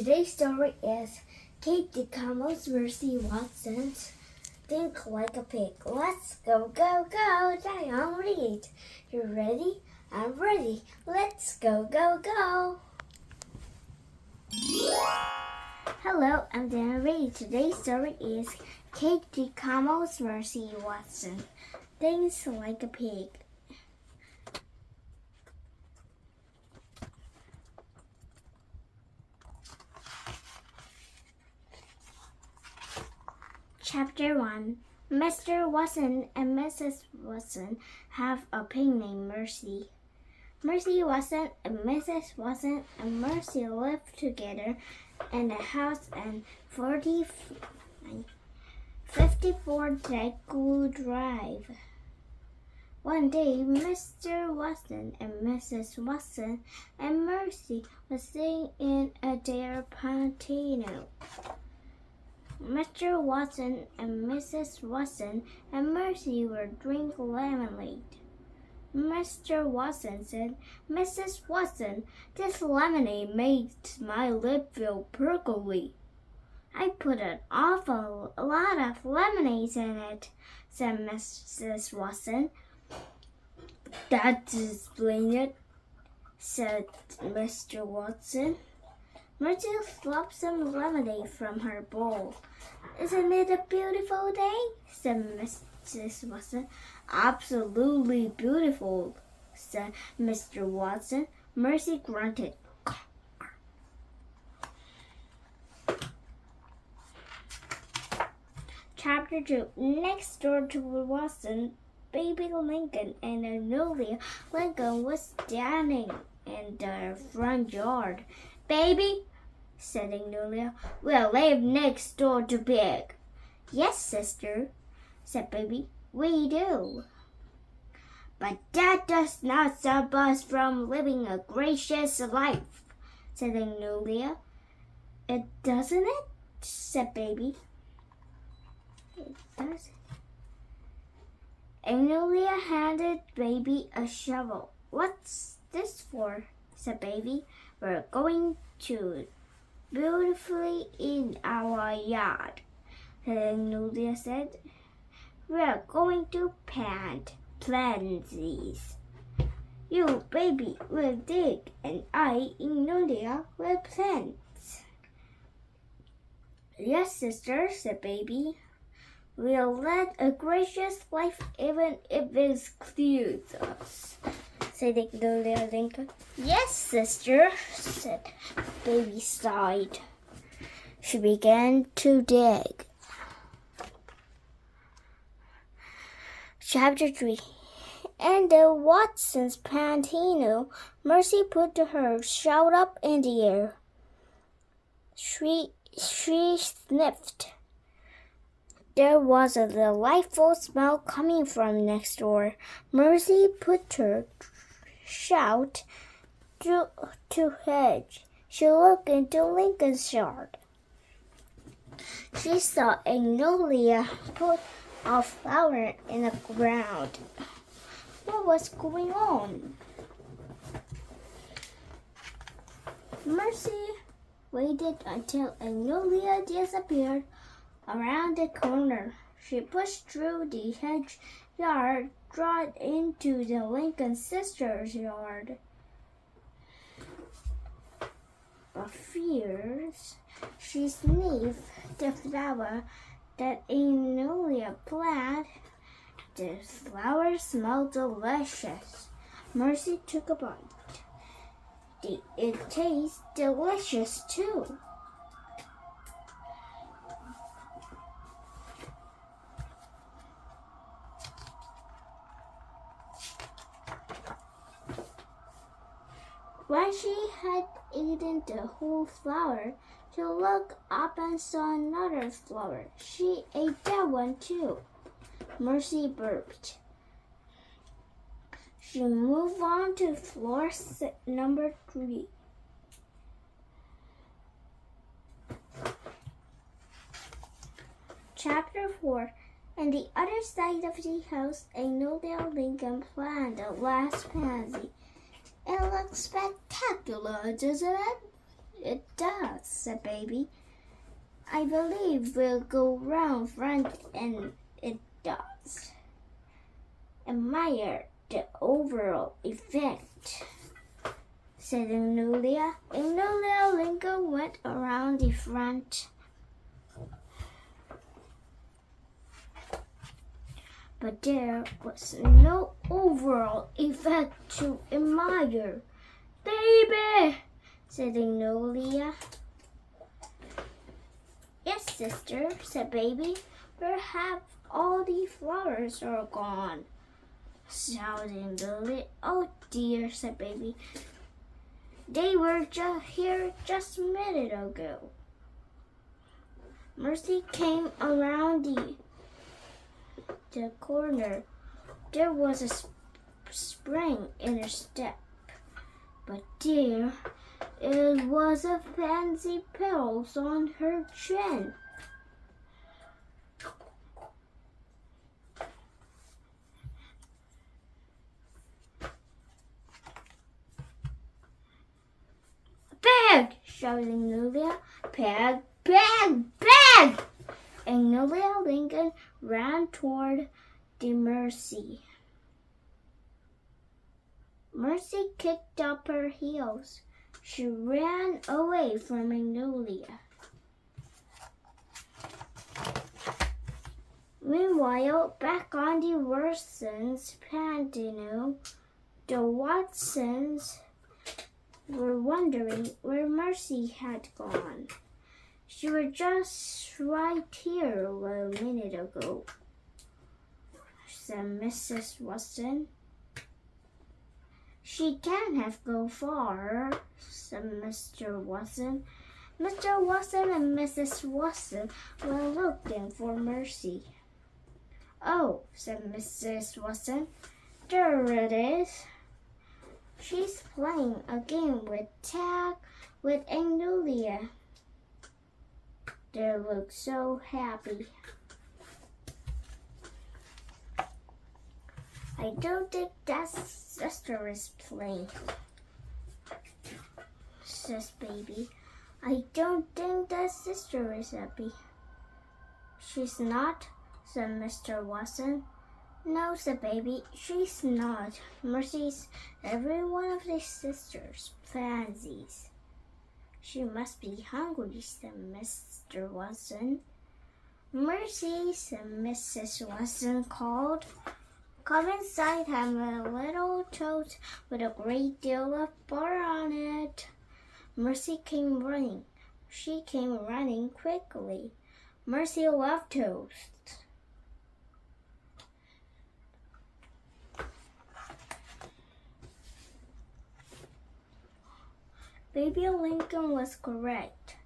Today's story is Kate DeCamo's Mercy Watson's Think Like a Pig. Let's go, go, go, Dayoung Reads. You ready? I'm ready. Let's go, go, go. Hello, I'm Dayoung Reads. Today's story is Kate DeCamo's Mercy Watson Thinks Like a Pig. Chapter 1. Mr. Watson and Mrs. Watson have a pig named Mercy. Mercy Watson and Mrs. Watson and Mercy live together in a house in 54 Dayoung Drive. One day, Mr. Watson and Mrs. Watson and Mercy were sitting in their patio. Mr. Watson and Mrs. Watson and Mercy were drinking lemonade. Mr. Watson said, "Mrs. Watson, this lemonade makes my lip feel prickly." "I put an awful lot of lemonade in it," said Mrs. Watson. "That explains it," said Mr. Watson. Mercy slopped some lemonade from her bowl. "Isn't it a beautiful day?" said Mrs. Watson. "Absolutely beautiful," said Mr. Watson. Mercy grunted. Chapter 2. Next door to Watson, baby Lincoln and Amelia Lincoln was standing in the front yard. "Baby," said Amelia, "we live next door to Pig." "Yes, sister," said Baby, "we do." "But that does not stop us from living a gracious life," said Amelia. "It doesn't it?" said Baby. "It doesn't." Amelia handed Baby a shovel. "What's this for?" said Baby. "We're going to beautifully in our yard," Amelia said. "We're going to plant these. You, Baby, will dig, and I, Amelia, will plant." "Yes, sister," said Baby. "We'll lead a gracious life even if it excludes us," said Amelia Lincoln. "Yes, sister," said Baby, sighed. She began to dig. Chapter 3. In the Watson's patio, Mercy put her shout up in the air. She sniffed. There was a delightful smell coming from next door. Mercy put her shout to hedge. She looked into Lincoln's yard. She saw Amelia put a flower in the ground. What was going on? Mercy waited until Amelia disappeared around the corner. She pushed through the hedge yard, right into the Lincoln sisters' yard. But fierce, she sniffed the flower that Amelia planted. The flower smelled delicious. Mercy took a bite. It tastes delicious too. When she had eaten the whole flower, she looked up and saw another flower. She ate that one too. Mercy burped. She moved on to floor number 3. Chapter 4. On the other side of the house, Amelia Lincoln planted the last pansy. "It looks spectacular, doesn't it?" It does, said Baby. I believe we'll go round front, and it does. Admire the overall effect, said Magnolia. Magnolia Lincoln went around the front. But there was no overall effect to admire. Baby, said Magnolia. Yes, sister, said Baby. Perhaps all the flowers are gone. Shouting Magnolia. Oh dear, said Baby. They were here just a minute ago. Mercy came around the corner. There was a spring in her step, but there it was a fancy petals on her chin. Peg! shouted Magnolia. Peg, Peg, Peg! And Magnolia Lincoln ran toward the Mercy. Mercy kicked up her heels. She ran away from Magnolia. Meanwhile, back on the Watsons' patio, the Watsons were wondering where Mercy had gone. She was just right here a minute ago, said Mrs. Watson. She can't have gone far, said Mr. Watson. Mr. Watson and Mrs. Watson were looking for Mercy. Oh, said Mrs. Watson, there it is. She's playing a game with tag with Magnolia. They look so happy. I don't think that sister is playing, says Baby. I don't think that sister is happy. She's not, said Mr. Watson. No, said Baby, she's not. Mercy's every one of the sisters' fancies. She must be hungry, said Mr. Watson. Mercy, said Mrs. Watson called. Come inside, have a little toast with a great deal of butter on it. Mercy came running. She came running quickly. Mercy loved toast. Baby Lincoln was correct.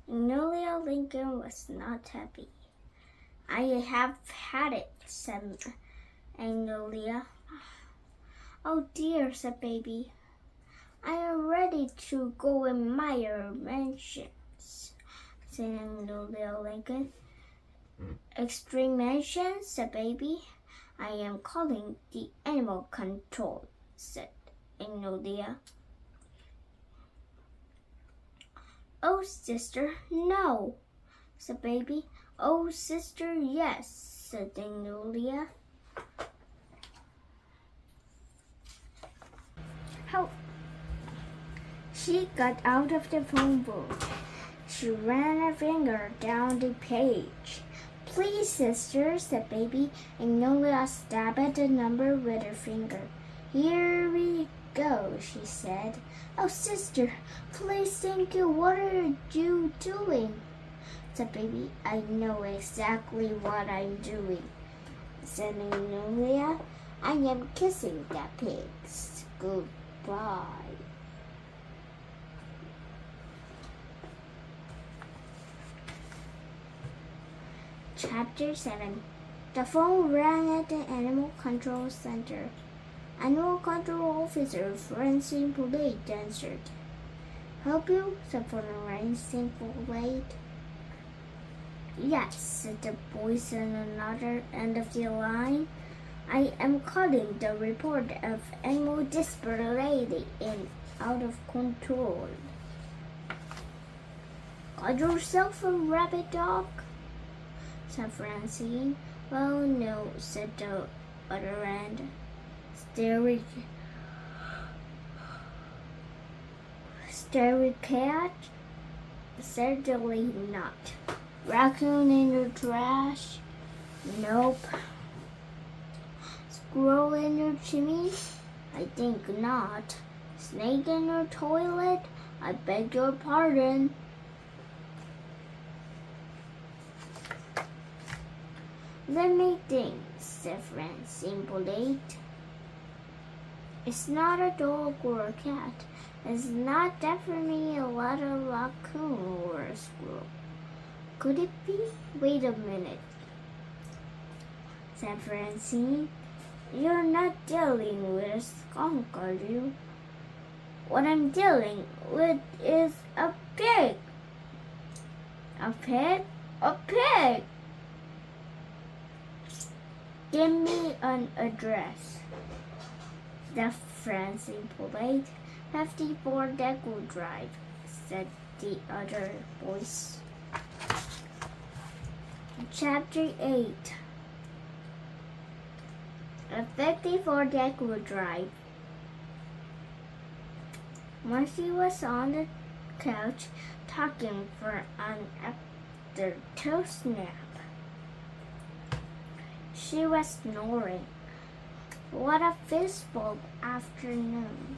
Magnolia Lincoln was not happy. I have had it, said Magnolia. Oh dear, said Baby. I am ready to go admire mansions, said Magnolia Lincoln. Extreme mansions, said Baby. I am calling the animal control, said Magnolia. Oh, sister, no, said Baby. Oh, sister, yes, said Magnolia. How? She got out of the phone booth. She ran her finger down the page. Please, sister, said Baby. Magnolia stabbed at the number with her finger. Here we go, she said. Oh, sister, please, thank you. What are you doing? Said Baby. I know exactly what I'm doing, said Magnolia. I am kissing the pigs. Goodbye. Chapter 7. The phone rang at the Animal Control Center. Animal Control Officer Francine polite answered. Help you? said Francine polite. Yes, said the voice on another end of the line. I am calling the report of animal disparity and out of control. Got yourself a rabbit dog? Said Francine. Well, no, said the other end. Scary cat? Certainly not. Raccoon in your trash? Nope. Squirrel in your chimney? I think not. Snake in your toilet? I beg your pardon. Let me think, said Francine polite. It's not a dog or a cat. It's not definitely a little raccoon or a squirrel. Could it be? Wait a minute, said Francine. You're not dealing with a skunk, are you? What I'm dealing with is a pig. A pig? A pig! Give me an address. The Francine polite. 54 Dayoung Drive, said the other voice. Chapter 8. At 54 Dayoung Drive, Marcy was on the couch talking for an afternoon nap. She was snoring. What a fistful afternoon.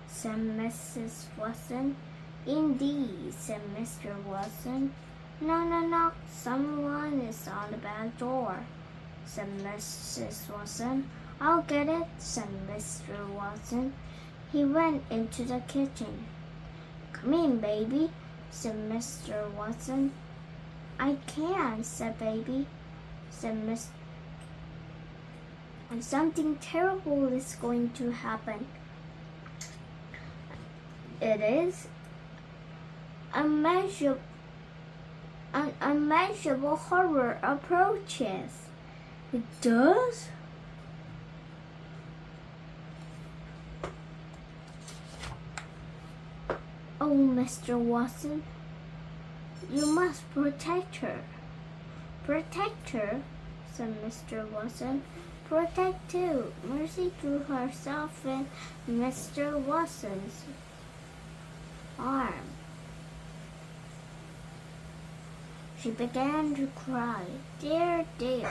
Said Mrs. Watson. Indeed, said Mr. Watson. Knock, someone is on the back door, said Mrs. Watson. I'll get it, said Mr. Watson. He went into the kitchen. Come in, baby, said Mr. Watson. I can't, said baby, said Miss. And something terrible is going to happen. It is unmeasurable horror approaches. It does? Oh, Mr. Watson, you must protect her. Protect her, said Mr. Watson. Protect too. Mercy threw herself in Mr. Watson's arm. She began to cry, dear, dear,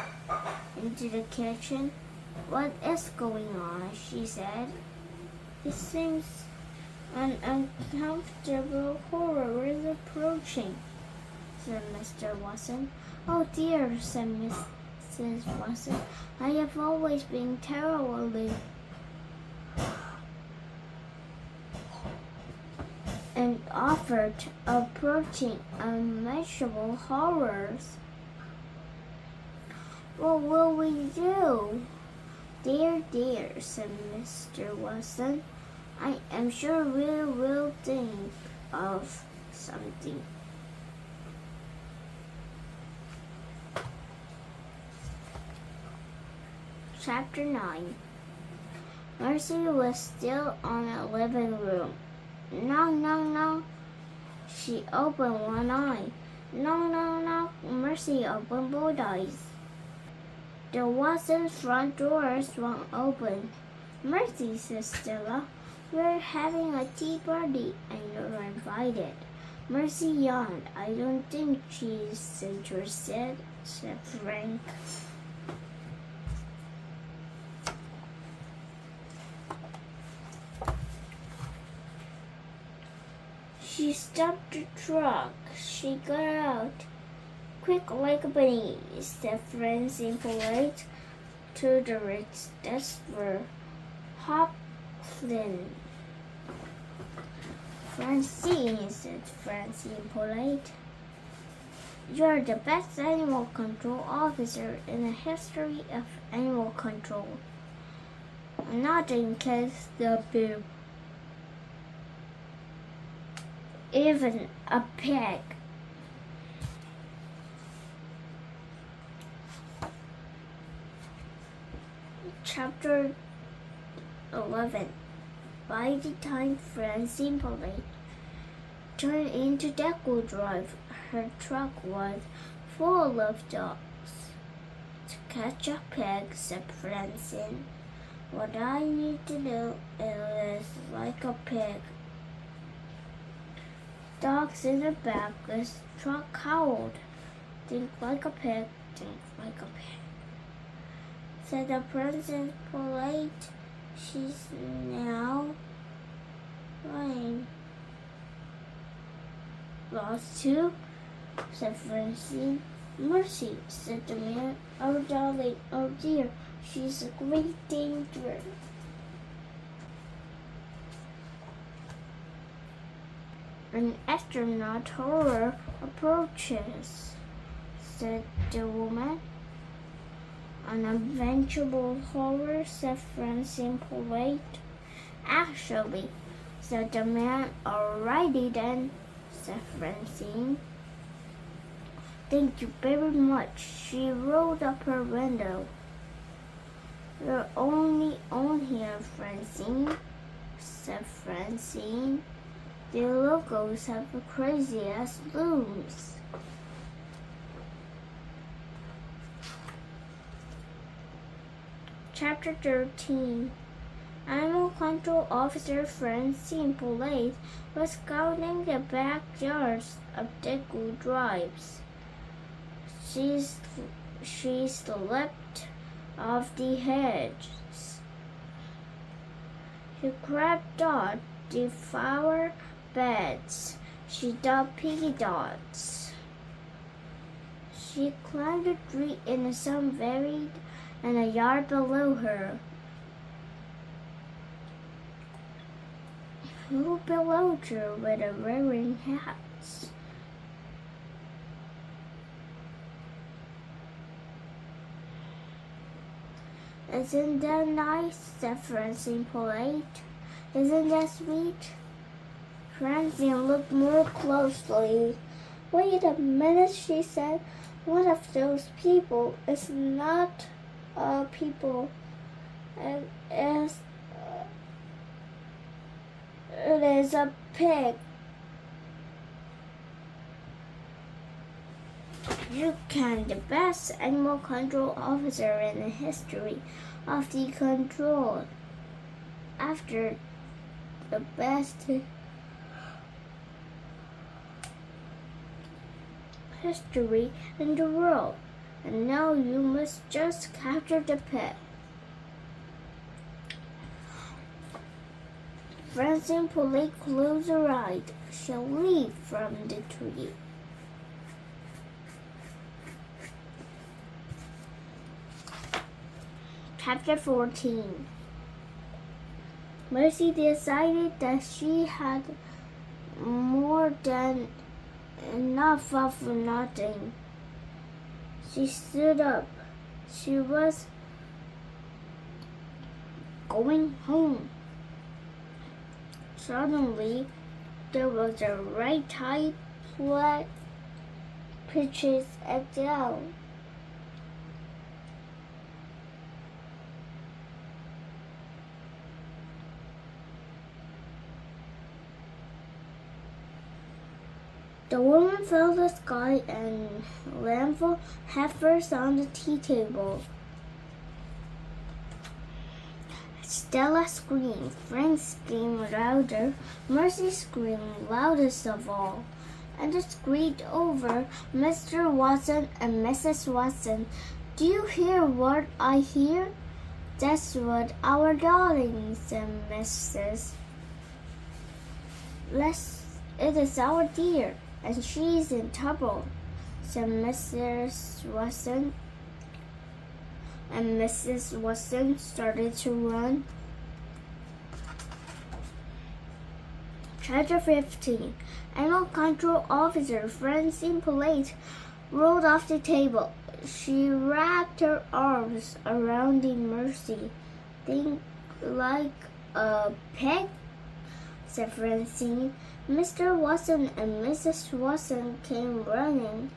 into the kitchen. What is going on? She said. It seems an uncomfortable horror is approaching, said Mr. Watson. Oh dear, said Mrs. Watson. I have always been terribly and offered approaching unmeasurable horrors. What will we do? Dear, dear, said Mr. Watson. I am sure we will think of something. Chapter 9. Mercy was still on the living room. Knock, knock, knock. She opened one eye. Knock, knock, knock. Mercy opened both eyes. The Watson's front door swung open. Mercy, said Stella, we're having a tea party and you're invited. Mercy yawned. I don't think she's interested, said Frank. She stopped the truck. She got out. Quick like a bunny, said Francine polite to the rich desperate Hopkins. Francine, said Francine polite. You're the best animal control officer in the history of animal control. Nothing can stop you. Even a pig. Chapter 11. By the time Francine turned into Dayoung Drive, her truck was full of dogs. To catch a pig, said Francine, what I need to do is like a pig. Dogs in the back of the truck howled. Think like a pig, think like a pig, said the princess polite. She's now running. Lost too, said Francine. Mercy, said the man. Oh, darling, oh dear, she's a great danger. An astronaut horror approaches, said the woman. An unventurable horror, said Francine polite. Actually, said the man. Alrighty then, said Francine. Thank you very much. She rolled up her window. You're only on here, Francine, said Francine. The locals have the craziest looms. Chapter 13. Animal Control Officer Francine was scouting the backyards of Dayoung Drives. She slipped off the hedges. She crept on the flower beds. She dug piggy dots. She climbed a tree in the sun buried in a yard below her. Who below her with a wearing hats? Isn't that nice? Said Francine polite. Isn't that sweet? Francine looked more closely. Wait a minute, she said. One of those people is not people. It is a pig. You can be the best animal control officer in the history of the control. After the best history in the world. And now you must just capture the pig. Francine politely closed her eyes. She'll leave from the tree. Chapter 14. Mercy decided that she had more than enough of nothing. She stood up. She was going home. Suddenly, there was a right high flat pitches it down. The woman filled the sky and landfall headfirst on the tea table. Stella screamed. Frank screamed louder. Mercy screamed loudest of all. And it screamed over Mr. Watson and Mrs. Watson. Do you hear what I hear? That's what our darling, said Mrs. It is our dear. And she's in trouble, said Mrs. Watson. And Mrs. Watson started to run. Chapter 15. Animal Control Officer Francine rolled off the table. She wrapped her arms around the Mercy. Think like a pig, said Francine. Mr. Watson and Mrs. Watson came running.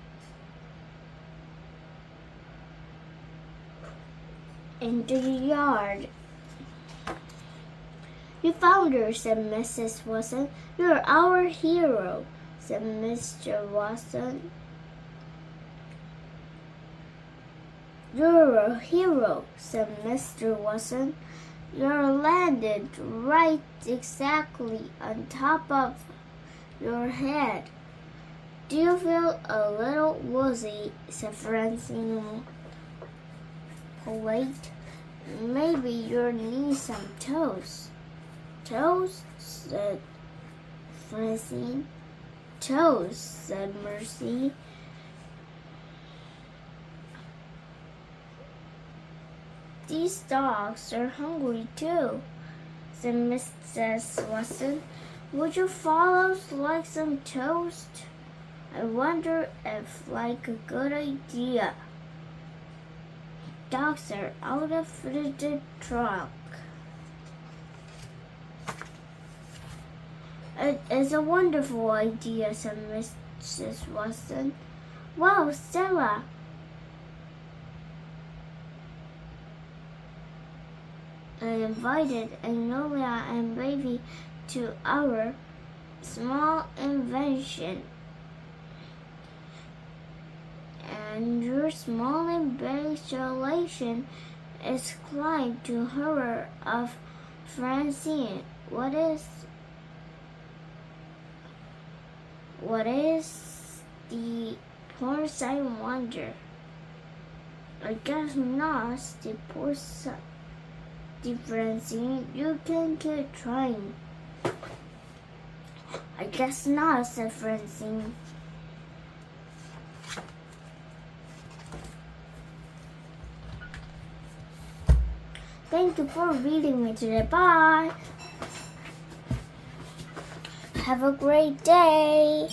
in the yard. You found her, said Mrs. Watson. You're our hero, said Mr. Watson. You're a hero, said Mr. Watson. You're landed right exactly on top of your head. Do you feel a little woozy, said Francine. Polite. Maybe you need some toast. Toast, said Francine. Toast, said Mercy. These dogs are hungry too, said Mrs. Watson. Would you fellows like some toast? I wonder if like a good idea. Dogs are out of the truck. It is a wonderful idea, said Mrs. Watson. Wow, Stella! I invited Agnolia and Baby to our small invention. And your small invention is climbed to horror of Francine. What is the horse, I wonder? I guess not, the poor son. Francine, you can keep trying. I guess not, said Francine. Thank you for reading me today. Bye. Have a great day.